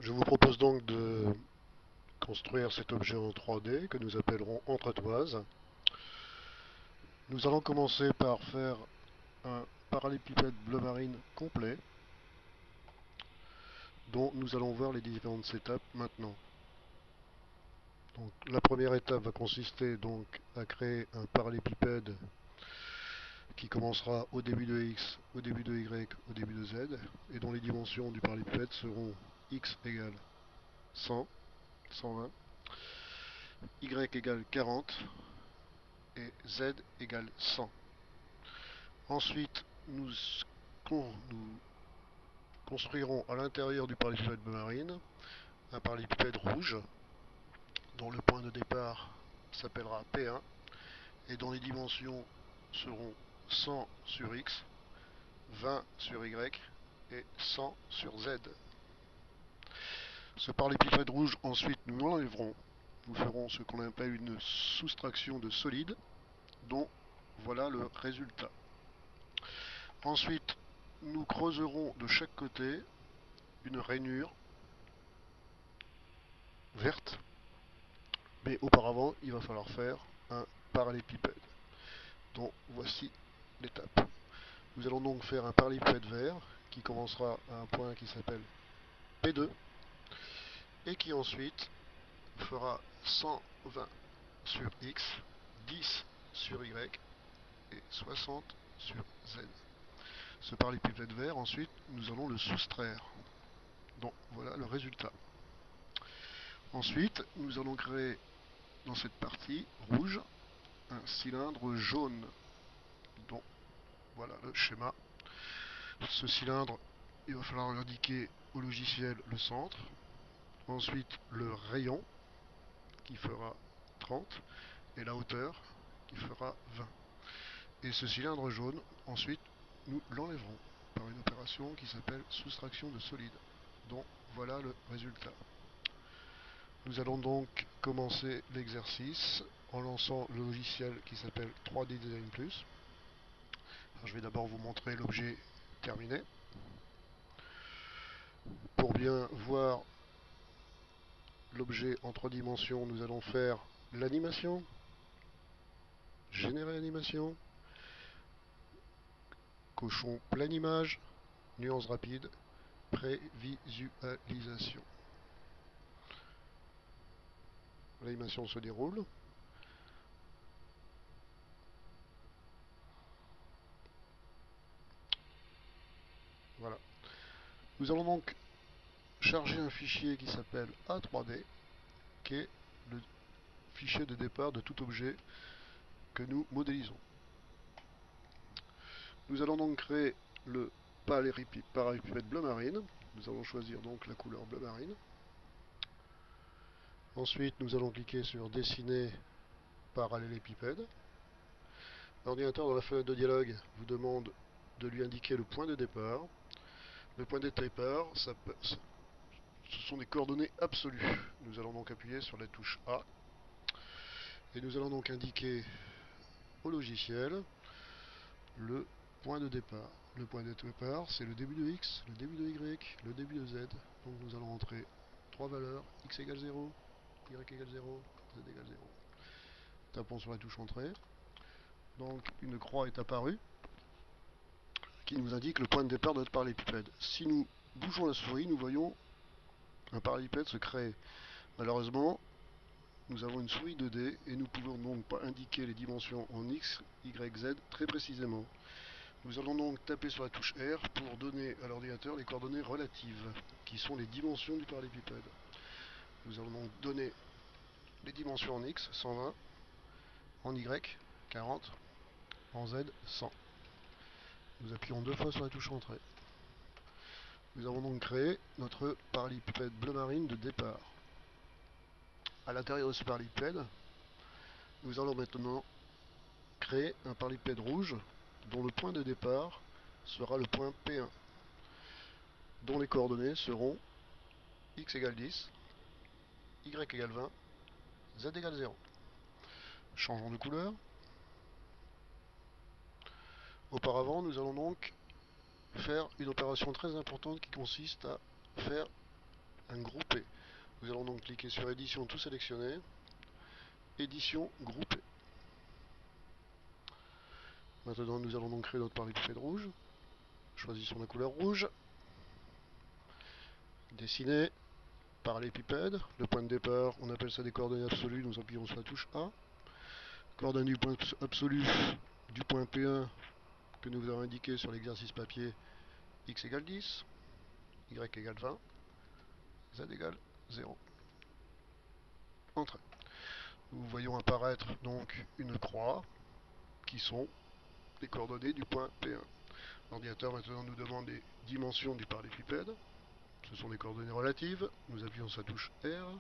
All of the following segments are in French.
Je vous propose donc de construire cet objet en 3D que nous appellerons entretoise. Nous allons commencer par faire un parallépipède bleu marine complet dont nous allons voir les différentes étapes maintenant. Donc, la première étape va consister donc à créer un parallépipède qui commencera au début de x, au début de y, au début de z, et dont les dimensions du parallépipède seront x égale 100, 120, y égale 40 et z égale 100. Ensuite, nous construirons à l'intérieur du parallépipède bleu marine un parallépipède rouge dont le point de départ s'appellera P1 et dont les dimensions seront 100 sur x, 20 sur y et 100 sur z. Ce parallépipède rouge, ensuite, nous l'enlèverons. Nous ferons ce qu'on appelle une soustraction de solide, dont voilà le résultat. Ensuite, nous creuserons de chaque côté une rainure verte, mais auparavant, il va falloir faire un parallépipède, dont voici l'étape. Nous allons donc faire un parallépipède vert qui commencera à un point qui s'appelle P2 et qui ensuite fera 120 sur X, 10 sur Y et 60 sur Z. Ce parallépipède vert, ensuite, nous allons le soustraire. Donc voilà le résultat. Ensuite, nous allons créer dans cette partie rouge un cylindre jaune. Donc voilà le schéma. Ce cylindre, il va falloir indiquer au logiciel le centre, ensuite le rayon qui fera 30 et la hauteur qui fera 20. Et ce cylindre jaune, ensuite, nous l'enlèverons par une opération qui s'appelle soustraction de solide. Donc voilà le résultat. Nous allons donc commencer l'exercice en lançant le logiciel qui s'appelle 3D Design Plus. Alors, je vais d'abord vous montrer l'objet terminé. Pour bien voir l'objet en 3 dimensions, nous allons faire l'animation, générer animation, cochon pleine image, nuance rapide, prévisualisation. L'animation se déroule. Voilà. Nous allons donc charger un fichier qui s'appelle A3D, qui est le fichier de départ de tout objet que nous modélisons. Nous allons donc créer le parallépipède bleu marine. Nous allons choisir donc la couleur bleu marine. Ensuite, nous allons cliquer sur dessiner parallélépipède. L'ordinateur dans la fenêtre de dialogue vous demande de lui indiquer le point de départ. Le point de départ, ce sont des coordonnées absolues. Nous allons donc appuyer sur la touche A et nous allons donc indiquer au logiciel le point de départ. Le point de départ, c'est le début de x, le début de y, le début de z. Donc nous allons entrer 3 valeurs, x égale 0, y égale 0, z égale 0. Tapons sur la touche entrée. Donc une croix est apparue qui nous indique le point de départ de notre parallépipède. Si nous bougeons la souris, nous voyons un parallépipède se créer. Malheureusement, nous avons une souris 2D et nous ne pouvons donc pas indiquer les dimensions en x, y, z très précisément. Nous allons donc taper sur la touche R pour donner à l'ordinateur les coordonnées relatives, qui sont les dimensions du parallépipède. Nous allons donc donner les dimensions en X, 120, en Y, 40, en Z, 100. Nous appuyons 2 fois sur la touche Entrée. Nous avons donc créé notre parallépipède bleu marine de départ. À l'intérieur de ce parallépipède, nous allons maintenant créer un parallépipède rouge dont le point de départ sera le point P1, dont les coordonnées seront x égale 10, y égale 20, z égale 0. Changeons de couleur. Auparavant, nous allons donc faire une opération très importante qui consiste à faire un groupé. Nous allons donc cliquer sur édition, tout sélectionner, édition groupée. Maintenant nous allons donc créer notre parallélépipède rouge. Choisissons la couleur rouge. Dessiner, parallélépipède. Le point de départ, on appelle ça des coordonnées absolues, nous appuyons sur la touche A. Coordonnées du point absolu du point P1 que nous avons indiqué sur l'exercice papier, x égale 10, y égale 20, z égale 0. Entrée. Nous voyons apparaître donc une croix qui sont les coordonnées du point P1. L'ordinateur maintenant nous demande les dimensions du parallélépipède. Ce sont des coordonnées relatives. Nous appuyons sur la touche R.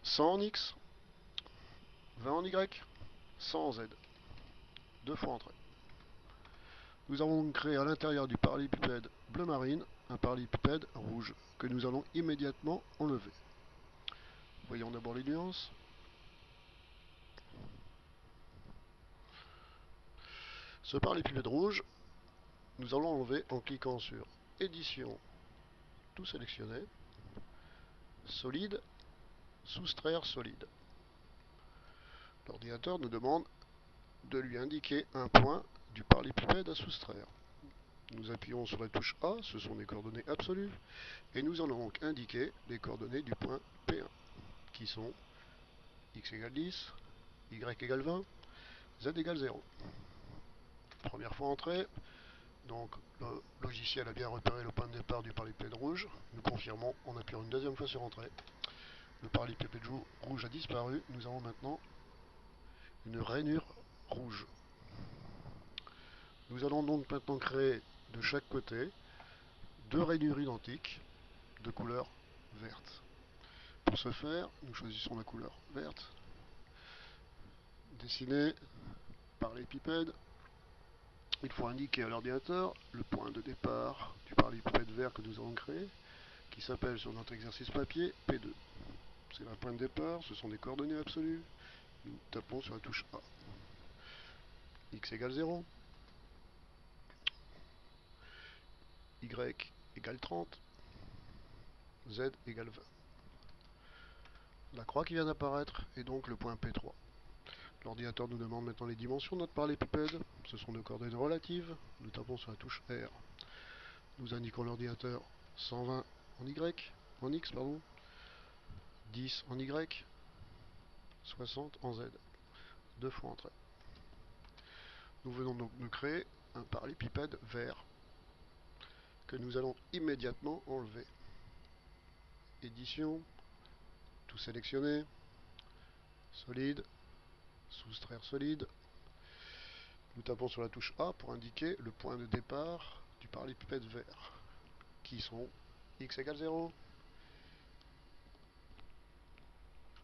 100 en X, 20 en Y, 100 en Z. Deux fois entrée. Nous avons donc créé à l'intérieur du parallélépipède bleu marine un parallélépipède rouge que nous allons immédiatement enlever. Voyons d'abord les nuances. Ce parallélépipède rouge, nous allons l'enlever en cliquant sur édition, tout sélectionner, solide, soustraire solide. L'ordinateur nous demande de lui indiquer un point du parallélépipède à soustraire. Nous appuyons sur la touche A, ce sont des coordonnées absolues, et nous allons donc indiquer les coordonnées du point P1, qui sont x égale 10, y égale 20, z égale 0. Première fois entrée, donc le logiciel a bien repéré le point de départ du parallélépipède rouge. Nous confirmons en appuyant une deuxième fois sur entrée. Le parallélépipède rouge a disparu. Nous avons maintenant une rainure rouge. Nous allons donc maintenant créer de chaque côté deux rainures identiques de couleur verte. Pour ce faire, nous choisissons la couleur verte. Dessiner parallélépipède. Il faut indiquer à l'ordinateur le point de départ du parallélépipède vert que nous avons créé, qui s'appelle sur notre exercice papier P2. C'est un point de départ, ce sont des coordonnées absolues. Nous tapons sur la touche A. X égale 0. Y égale 30. Z égale 20. La croix qui vient d'apparaître est donc le point P3. L'ordinateur nous demande maintenant les dimensions de notre parallélépipède. Ce sont des coordonnées relatives. Nous tapons sur la touche R. Nous indiquons l'ordinateur 120 en Y, en X, pardon, 10 en Y, 60 en Z. Deux fois entrée. Nous venons donc de créer un parallélépipède vert que nous allons immédiatement enlever. Édition, tout sélectionner, solide, soustraire solide. Nous tapons sur la touche A pour indiquer le point de départ du parallélépipède vert, qui sont x égale 0,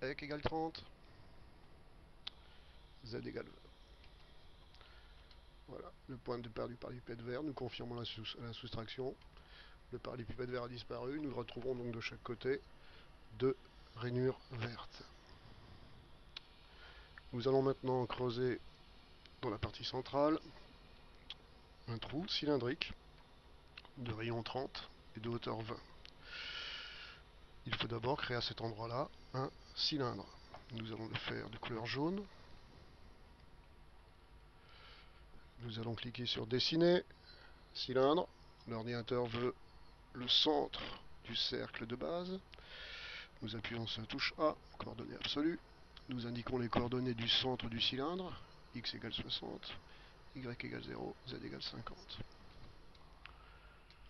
y égale 30, z égale 20. Voilà, le point de départ du parallélépipède vert. Nous confirmons la soustraction. Le parallélépipède vert a disparu. Nous retrouvons donc de chaque côté deux rainures vertes. Nous allons maintenant creuser dans la partie centrale un trou cylindrique de rayon 30 et de hauteur 20. Il faut d'abord créer à cet endroit-là un cylindre. Nous allons le faire de couleur jaune. Nous allons cliquer sur dessiner, cylindre. L'ordinateur veut le centre du cercle de base. Nous appuyons sur la touche A, coordonnées absolues. Nous indiquons les coordonnées du centre du cylindre, x égale 60, y égale 0, z égale 50.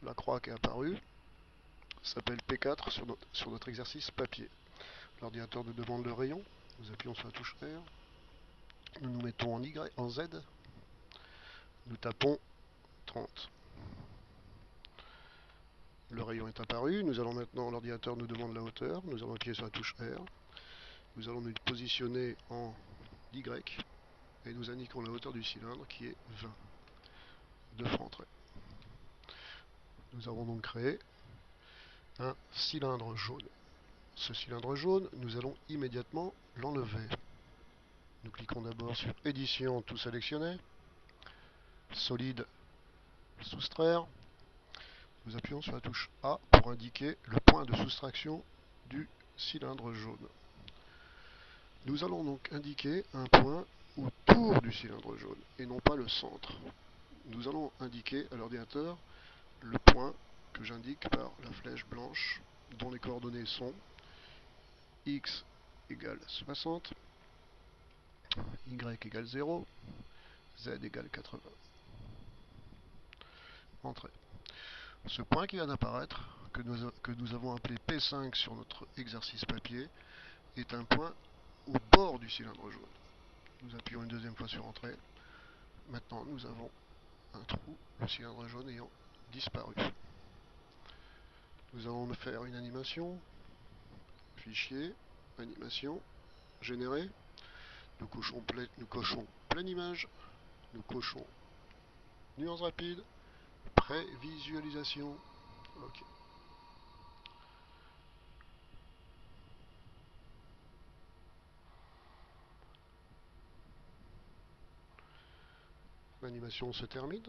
La croix qui est apparue s'appelle P4 sur notre exercice papier. L'ordinateur nous demande le rayon. Nous appuyons sur la touche R. Nous nous mettons en Z. Nous tapons 30. Le rayon est apparu. Nous allons maintenant, l'ordinateur nous demande la hauteur. Nous allons appuyer sur la touche R. Nous allons nous positionner en Y. Et nous indiquons la hauteur du cylindre qui est 20. Deux fois entrée. Nous avons donc créé un cylindre jaune. Ce cylindre jaune, nous allons immédiatement l'enlever. Nous cliquons d'abord sur édition, tout sélectionner, solide, soustraire. nous appuyons sur la touche A pour indiquer le point de soustraction du cylindre jaune. Nous allons donc indiquer un point autour du cylindre jaune et non pas le centre. Nous allons indiquer à l'ordinateur le point que j'indique par la flèche blanche dont les coordonnées sont x égale 60, y égale 0, z égale 80. Entrée. Ce point qui vient d'apparaître, que nous avons appelé P5 sur notre exercice papier, est un point au bord du cylindre jaune. Nous appuyons une deuxième fois sur Entrée. Maintenant, nous avons un trou, le cylindre jaune ayant disparu. Nous allons faire une animation, fichier, animation, générer. Nous cochons pleine image, nous cochons nuance rapide, prévisualisation. Ok. L'animation se termine.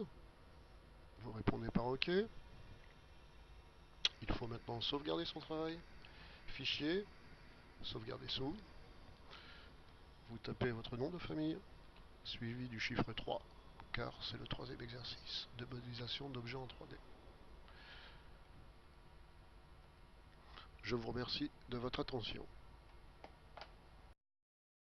Vous répondez par OK. Il faut maintenant sauvegarder son travail. Fichier, sauvegarder sous. Vous tapez votre nom de famille, suivi du chiffre 3, car c'est le troisième exercice de modélisation d'objets en 3D. Je vous remercie de votre attention.